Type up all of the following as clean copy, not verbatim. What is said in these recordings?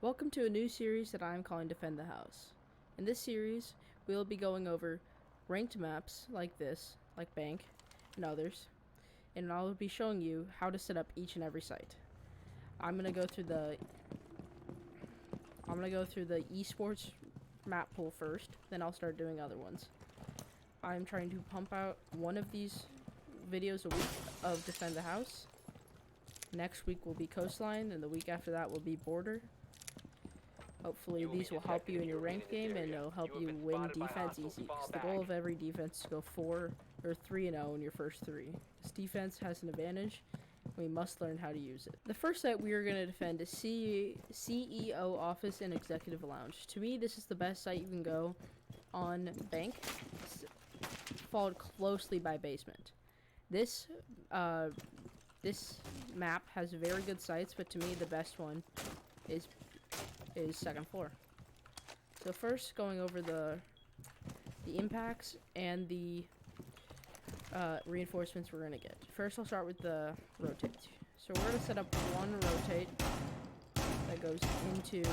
Welcome to a new series that I am calling Defend the House. In this series, we will be going over ranked maps like this, like Bank, and others, and I will be showing you how to set up each and every site. I'm gonna go through the esports map pool first, then I'll start doing other ones. I'm trying to pump out one of these videos a week of Defend the House. Next week will be Coastline, and the week after that will be Border. Hopefully these will help you in your ranked game, and they'll help you win defense easy, because the goal of every defense is to go 3-0 in your first three. This defense has an advantage, and we must learn how to use it. The first site we are going to defend is CEO Office and Executive Lounge. To me, this is the best site you can go on Bank, followed closely by Basement. This map has very good sites, but to me the best one is second floor. So first, going over the impacts and the reinforcements we're going to get. First, I'll start with the rotate. So we're going to set up one rotate that goes into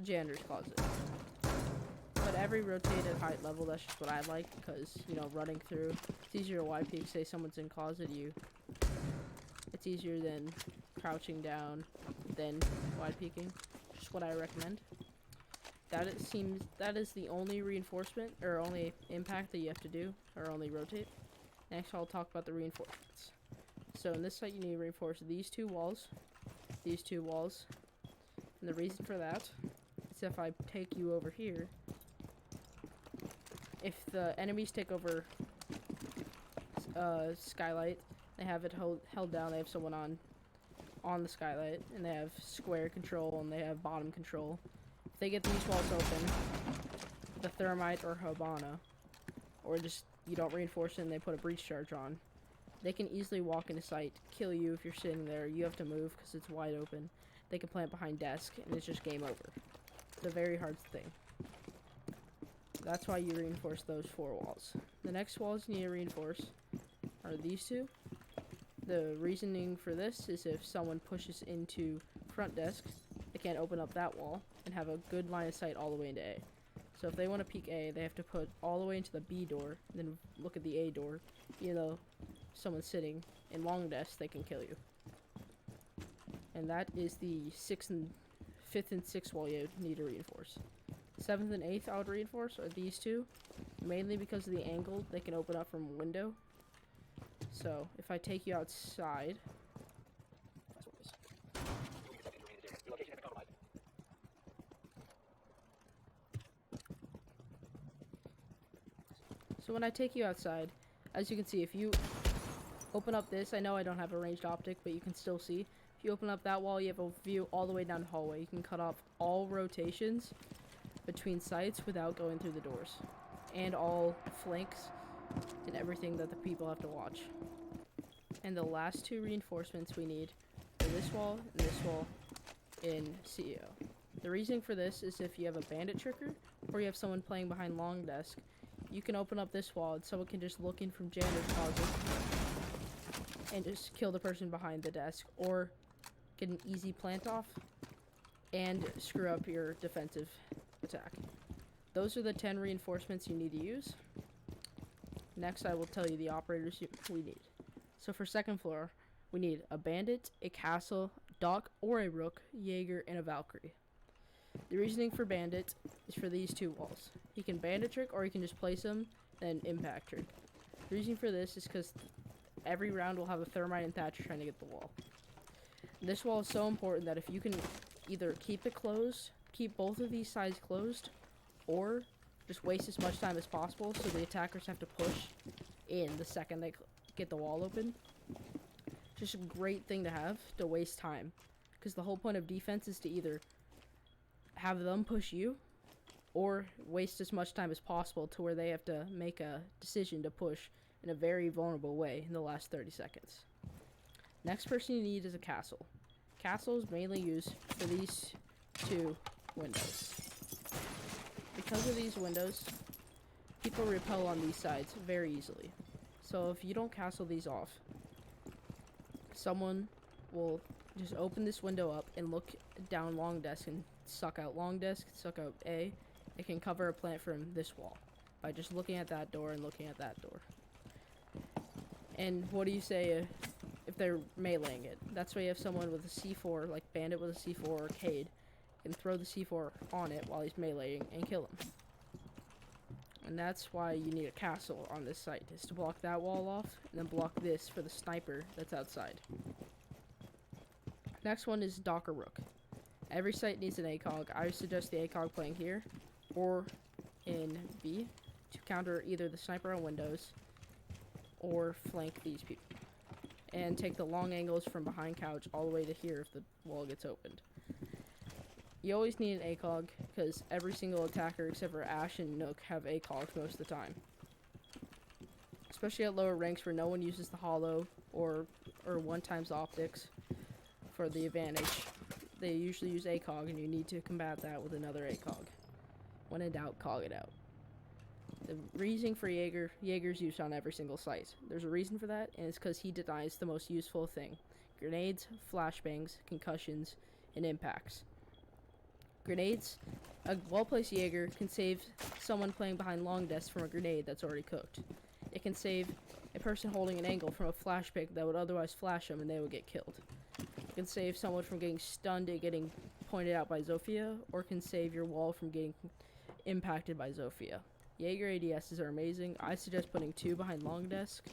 janitor's closet. But every rotate at height level, that's just what I like, because, you know, running through, it's easier to wide peek, say someone's in closet, it's easier than crouching down, then wide peeking. Just what I recommend. That is the only reinforcement, or only impact that you have to do, or only rotate. Next, I'll talk about the reinforcements. So in this site, you need to reinforce these two walls, and the reason for that is if I take you over here, if the enemies take over skylight, they have it held down, they have someone on the skylight, and they have square control, and they have bottom control. If they get these walls open, the thermite or Habana, or just you don't reinforce it and they put a breach charge on, they can easily walk into sight, kill you if you're sitting there. You have to move because it's wide open. They can plant behind desk, and it's just game over. It's a very hard thing. That's why you reinforce those four walls. The next walls you need to reinforce are these two. The reasoning for this is if someone pushes into front desk, they can't open up that wall and have a good line of sight all the way into A. So if they want to peek A, they have to put all the way into the B door, and then look at the A door. Even though someone's sitting in long desk, they can kill you. And that is the 5th and 6th wall you need to reinforce. 7th and 8th I would reinforce are these two, mainly because of the angle they can open up from a window. So if I take you outside, as you can see, if you open up this, I know I don't have a ranged optic, but you can still see. If you open up that wall, you have a view all the way down the hallway. You can cut off all rotations between sites without going through the doors, and all flanks and everything that the people have to watch. And the last two reinforcements we need are this wall and this wall in CEO. The reason for this is if you have a bandit tricker or you have someone playing behind long desk, you can open up this wall and someone can just look in from janitor's closet and just kill the person behind the desk, or get an easy plant off and screw up your defensive attack. Those are the 10 reinforcements you need to use. Next, I will tell you the operators we need. So for second floor, we need a bandit, a castle, doc or a rook, Jaeger, and a Valkyrie. The reasoning for bandit is for these two walls. He can bandit trick, or he can just place him and impact trick. The reason for this is because every round will have a thermite and thatcher trying to get the wall. This wall is so important that if you can either keep it closed, keep both of these sides closed, or just waste as much time as possible so the attackers have to push in the second they get the wall open. Just a great thing to have to waste time, because the whole point of defense is to either have them push you or waste as much time as possible to where they have to make a decision to push in a very vulnerable way in the last 30 seconds. Next person you need is a castle. Castle is mainly used for these two windows. Because of these windows, people repel on these sides very easily. So if you don't castle these off, someone will Just open this window up and look down long desk and suck out long desk, suck out A. It can cover a plant from this wall by just looking at that door and looking at that door. And what do you say if they're meleeing it? That's why you have someone with a C4, like Bandit with a C4 or Cade, can throw the C4 on it while he's meleeing and kill him. And that's why you need a castle on this site, is to block that wall off, and then block this for the sniper that's outside. Next one is Docker Rook. Every site needs an ACOG. I suggest the ACOG playing here, or in B, to counter either the sniper on windows, or flank these people. And take the long angles from behind couch all the way to here if the wall gets opened. You always need an ACOG, because every single attacker except for Ash and Nook have ACOGs most of the time. Especially at lower ranks where no one uses the hollow or 1x optics for the advantage. They usually use ACOG, and you need to combat that with another ACOG. When in doubt, cog it out. The reasoning for Jaeger's used on every single site. There's a reason for that, and it's because he denies the most useful thing. Grenades, flashbangs, concussions, and impacts. Grenades, a well-placed Jaeger can save someone playing behind long desk from a grenade that's already cooked. It can save a person holding an angle from a flashbang that would otherwise flash them and they would get killed. It can save someone from getting stunned and getting pointed out by Zofia, or can save your wall from getting impacted by Zofia. Jaeger ADSs are amazing. I suggest putting 2 behind long desk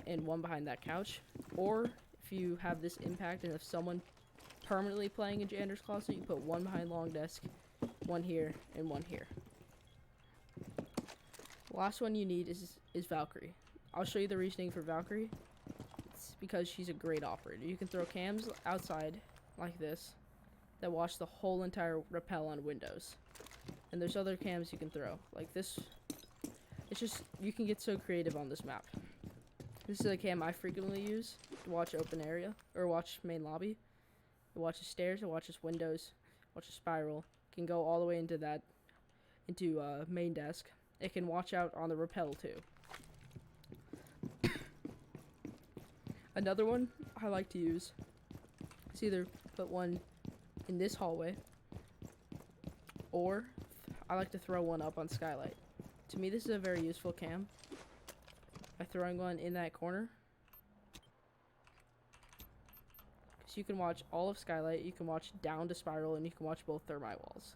and 1 behind that couch. Or if you have this impact and if someone permanently playing in Jander's Closet, you put 1 behind long desk, 1 here, and 1 here. The last one you need is Valkyrie. I'll show you the reasoning for Valkyrie. It's because she's a great operator. You can throw cams outside like this that watch the whole entire rappel on windows. And there's other cams you can throw, like this. It's just, you can get so creative on this map. This is a cam I frequently use to watch open area, or watch main lobby. It watches stairs, it watches windows, watches spiral. It can go all the way into main desk. It can watch out on the rappel too. Another one I like to use is either put one in this hallway, or I like to throw one up on skylight. To me, this is a very useful cam. By throwing one in that corner, because you can watch all of skylight, you can watch down to spiral, and you can watch both thermite walls.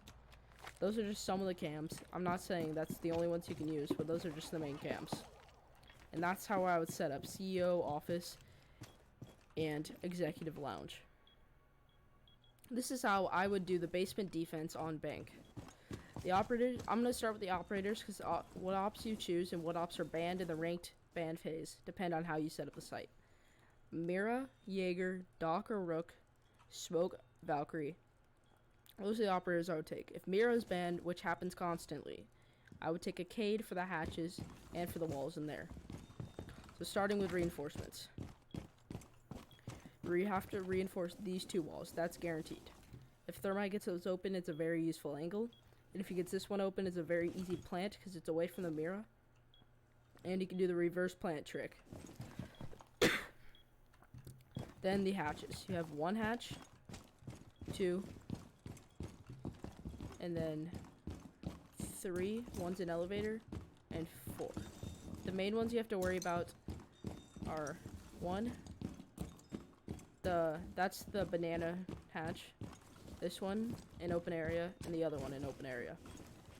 Those are just some of the cams. I'm not saying that's the only ones you can use, but those are just the main cams. And that's how I would set up CEO, office, and executive lounge. This is how I would do the basement defense on bank. The operators, I'm going to start with the operators, because what ops you choose and what ops are banned in the ranked ban phase depend on how you set up the site. Mira, Jaeger, Doc or Rook, Smoke, Valkyrie. Those are the operators I would take. If Mira is banned, which happens constantly, I would take a Cade for the hatches and for the walls in there. So starting with reinforcements. You have to reinforce these 2 walls. That's guaranteed. If Thermite gets those open, it's a very useful angle. And if he gets this one open, it's a very easy plant because it's away from the Mira. And you can do the reverse plant trick. Then the hatches. You have 1 hatch, 2, and then 3. One's an elevator, and 4. The main ones you have to worry about are 1. That's the banana hatch. This one in open area, and the other one in open area.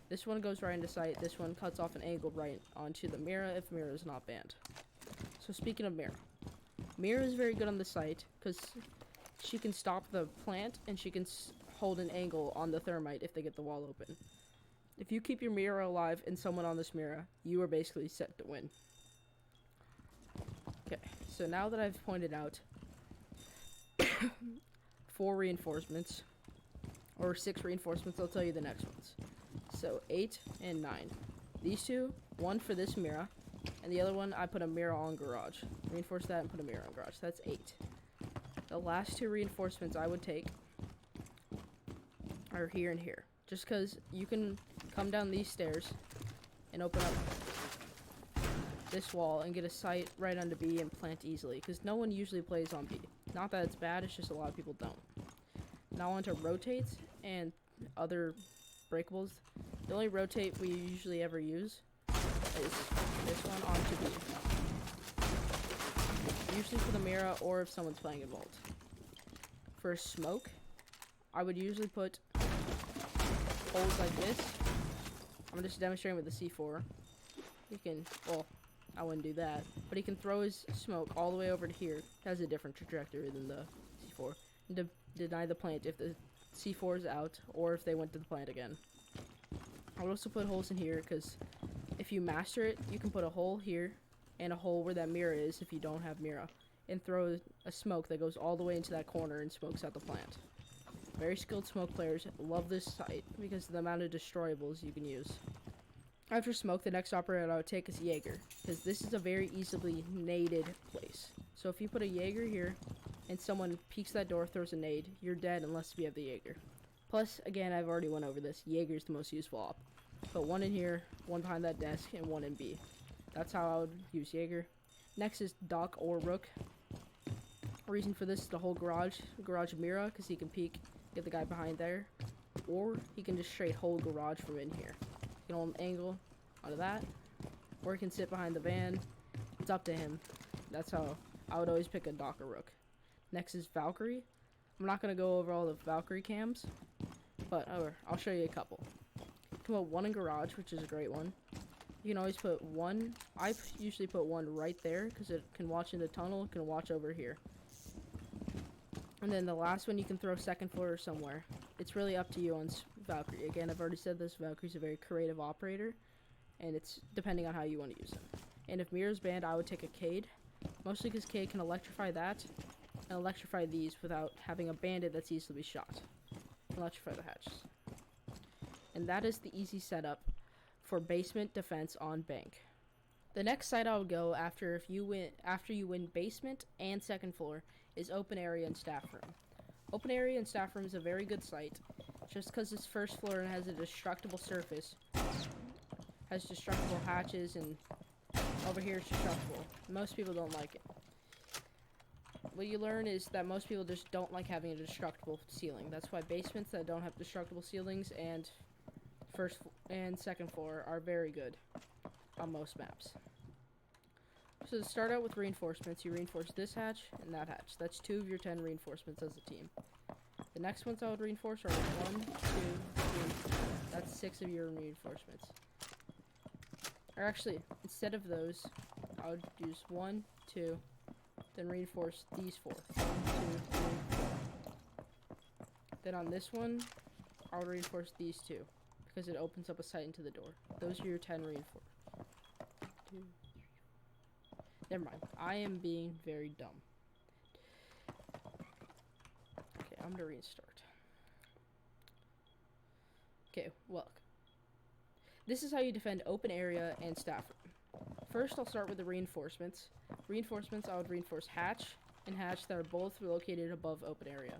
This one goes right into sight. This one cuts off an angle right onto the Mira if Mira is not banned. So speaking of Mira, Mira is very good on the site because she can stop the plant and she can hold an angle on the thermite if they get the wall open. If you keep your Mira alive and someone on this Mira, you are basically set to win. Okay, so now that I've pointed out 4 reinforcements, or 6 reinforcements, I'll tell you the next ones. So 8 and 9. These 2, 1 for this Mira, and the other one I put a Mira on garage. Reinforce that and put a Mira on garage. That's 8. The last 2 reinforcements I would take are here and here. Just because you can come down these stairs and open up this wall and get a sight right onto B and plant easily. Because no one usually plays on B. Not that it's bad, it's just a lot of people don't. Now on to rotates and other breakables. The only rotate we usually ever use is this one onto B. Usually for the Mira or if someone's playing a Vault. For smoke, I would usually put holes like this. I'm just demonstrating with the C4. You can, well, I wouldn't do that, but he can throw his smoke all the way over to here. It has a different trajectory than the C4. And deny the plant if the C4 is out or if they went to the plant again. I would also put holes in here because if you master it, you can put a hole here and a hole where that Mira is if you don't have Mira, and throw a smoke that goes all the way into that corner and smokes out the plant. Very skilled smoke players love this site because of the amount of destroyables you can use. After smoke, the next operator I would take is Jaeger, because this is a very easily naded place. So if you put a Jaeger here and someone peeks that door, throws a nade, you're dead unless you have the Jaeger. Plus, again, I've already went over this, Jaeger's the most useful op. Put one in here, one behind that desk, and one in B. That's how I would use Jaeger. Next is Doc or Rook. Reason for this is the whole garage Mira, because he can peek, get the guy behind there, or he can just straight hold garage from in here. You can hold an angle onto that, or he can sit behind the van. It's up to him. That's how I would always pick a Doc or Rook. Next is Valkyrie. I'm not going to go over all the Valkyrie cams, but I'll show you a couple. You can put one in garage, which is a great one. You can always put one. I usually put one right there because it can watch in the tunnel, it can watch over here. And then the last one you can throw second floor or somewhere. It's really up to you on Valkyrie. Again, I've already said this, Valkyrie's a very creative operator, and it's depending on how you want to use him. And if Mira's banned, I would take a Cade, mostly because Cade can electrify that and electrify these without having a bandit that's easily shot. Electrify the hatches. And that is the easy setup for basement defense on bank. The next site I would go after you win basement and second floor is open area and staff room. Open area and staff room is a very good site just because it's first floor and has a destructible surface. Has destructible hatches, and over here it's destructible. Most people don't like it. What you learn is that most people just don't like having a destructible ceiling. That's why basements that don't have destructible ceilings and first and second floor are very good on most maps. So to start out with reinforcements, you reinforce this hatch and that hatch. That's 2 of your 10 reinforcements as a team. The next ones I would reinforce are 1, 2, 3. That's 6 of your reinforcements. Or actually, instead of those, I would use 1, 2, then reinforce these 4. 1, 2, 3, 4. Then on this one, I would reinforce these 2 because it opens up a sight into the door. Those are your 10 reinforcements. 2, 3. Never mind. I am being very dumb. Okay, I'm gonna restart. Okay, look. This is how you defend open area and staff room. First, I'll start with the reinforcements. Reinforcements, I would reinforce hatch and hatch that are both located above open area.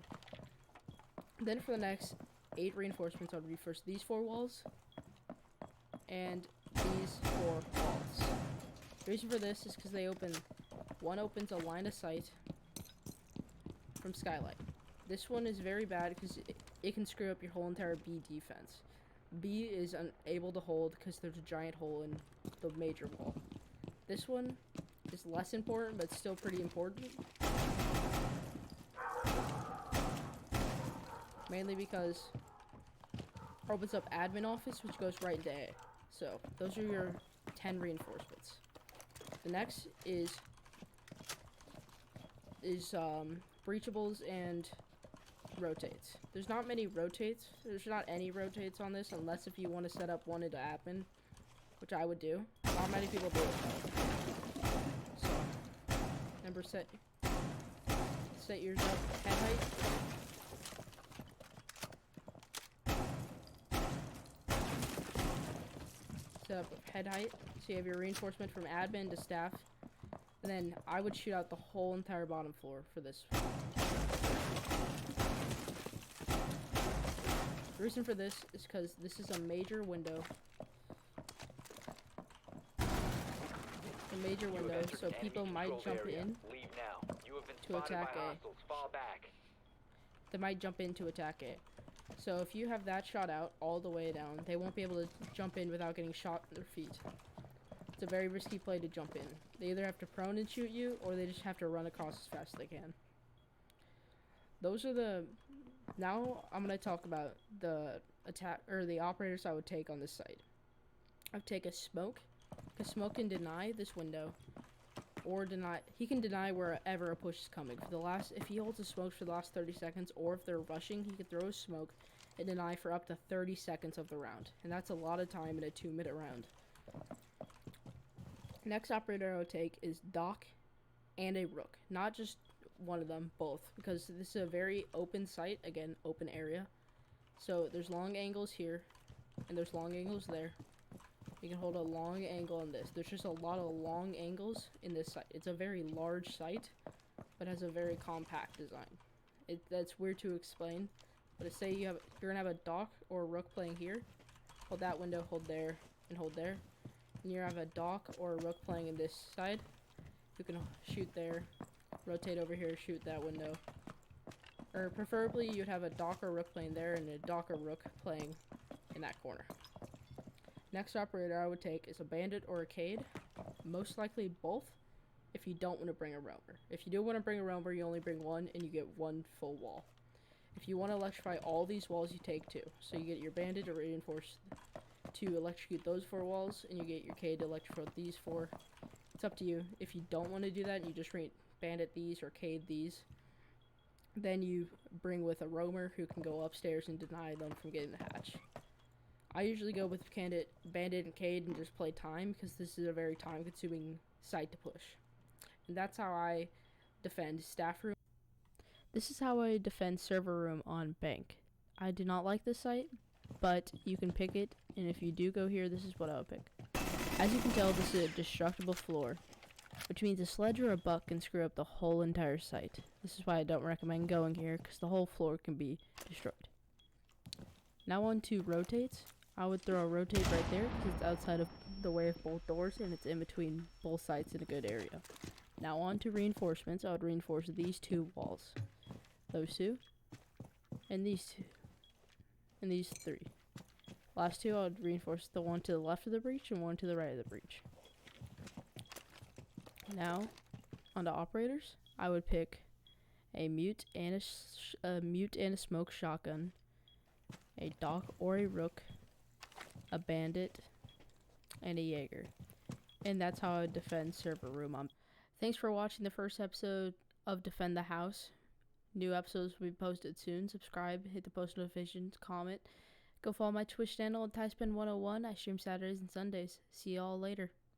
Then for the next 8 reinforcements, I would reinforce these 4 walls and these 4 walls. The reason for this is because one opens a line of sight from skylight. This one is very bad because it can screw up your whole entire B defense. B is unable to hold because there's a giant hole in the major wall. This one is less important, but still pretty important. Mainly because it opens up admin office, which goes right into A. So those are your 10 reinforcements. The next is breachables and rotates. There's not many rotates. There's not any rotates on this unless if you want to set up one into admin, which I would do. Not many people do it though. So, number set yours up head height. Set up head height. So you have your reinforcement from admin to staff. And then I would shoot out the whole entire bottom floor for this. The reason for this is because this is a major window. A major window, so people might jump in. Leave now. You have been to spotted attack by A. hostiles. Fall back. They might jump in to attack A. So if you have that shot out all the way down, they won't be able to jump in without getting shot in their feet. It's a very risky play to jump in. They either have to prone and shoot you, or they just have to run across as fast as they can. Those are the... Now I'm going to talk about the attack, or the operators I would take on this site. I would take a smoke, because smoke can deny this window, or deny... He can deny wherever a push is coming. If he holds a smoke for the last 30 seconds, or if they're rushing, he can throw a smoke and deny for up to 30 seconds of the round. And that's a lot of time in a 2-minute round. Next operator I would take is Doc and a Rook. Not just one of them, both. Because this is a very open site. Again, open area. So there's long angles here. And there's long angles there. You can hold a long angle on this. There's just a lot of long angles in this site. It's a very large site, but has a very compact design. That's weird to explain. But say you're going to have a Doc or a Rook playing here. Hold that window, hold there, and hold there. And you have a Doc or a Rook playing in this side. You can shoot there, rotate over here, shoot that window. Or preferably you'd have a Doc or Rook playing there and a Doc or Rook playing in that corner. Next operator I would take is a Bandit or a Cade. Most likely both if you don't want to bring a roamer. If you do want to bring a roamer, you only bring one and you get one full wall. If you want to electrify all these walls, you take two. So you get your Bandit to reinforce to electrocute those 4 walls, and you get your Cade to electrify these 4. It's up to you. If you don't want to do that, you just Bandit these or Cade these. Then you bring with a roamer who can go upstairs and deny them from getting the hatch. I usually go with Bandit and Cade and just play time, because this is a very time-consuming site to push. And that's how I defend staff room. This is how I defend server room on Bank. I do not like this site, but you can pick it, and if you do go here, this is what I would pick. As you can tell, this is a destructible floor, which means a sledge or a buck can screw up the whole entire site. This is why I don't recommend going here, because the whole floor can be destroyed. Now on to rotates. I would throw a rotate right there, because it's outside of the way of both doors, and it's in between both sites in a good area. Now on to reinforcements. I would reinforce these 2 walls. Those 2. And these 2. And these 3. Last 2, I would reinforce the one to the left of the breach and one to the right of the breach. Now, on to operators. I would pick a mute and a smoke shotgun, a Doc or a Rook, a Bandit, and a Jaeger. And that's how I would defend server room. Thanks for watching the first episode of Defend the House. New episodes will be posted soon. Subscribe, hit the post notifications, comment. Go follow my Twitch channel at TySpin101. I stream Saturdays and Sundays. See y'all later.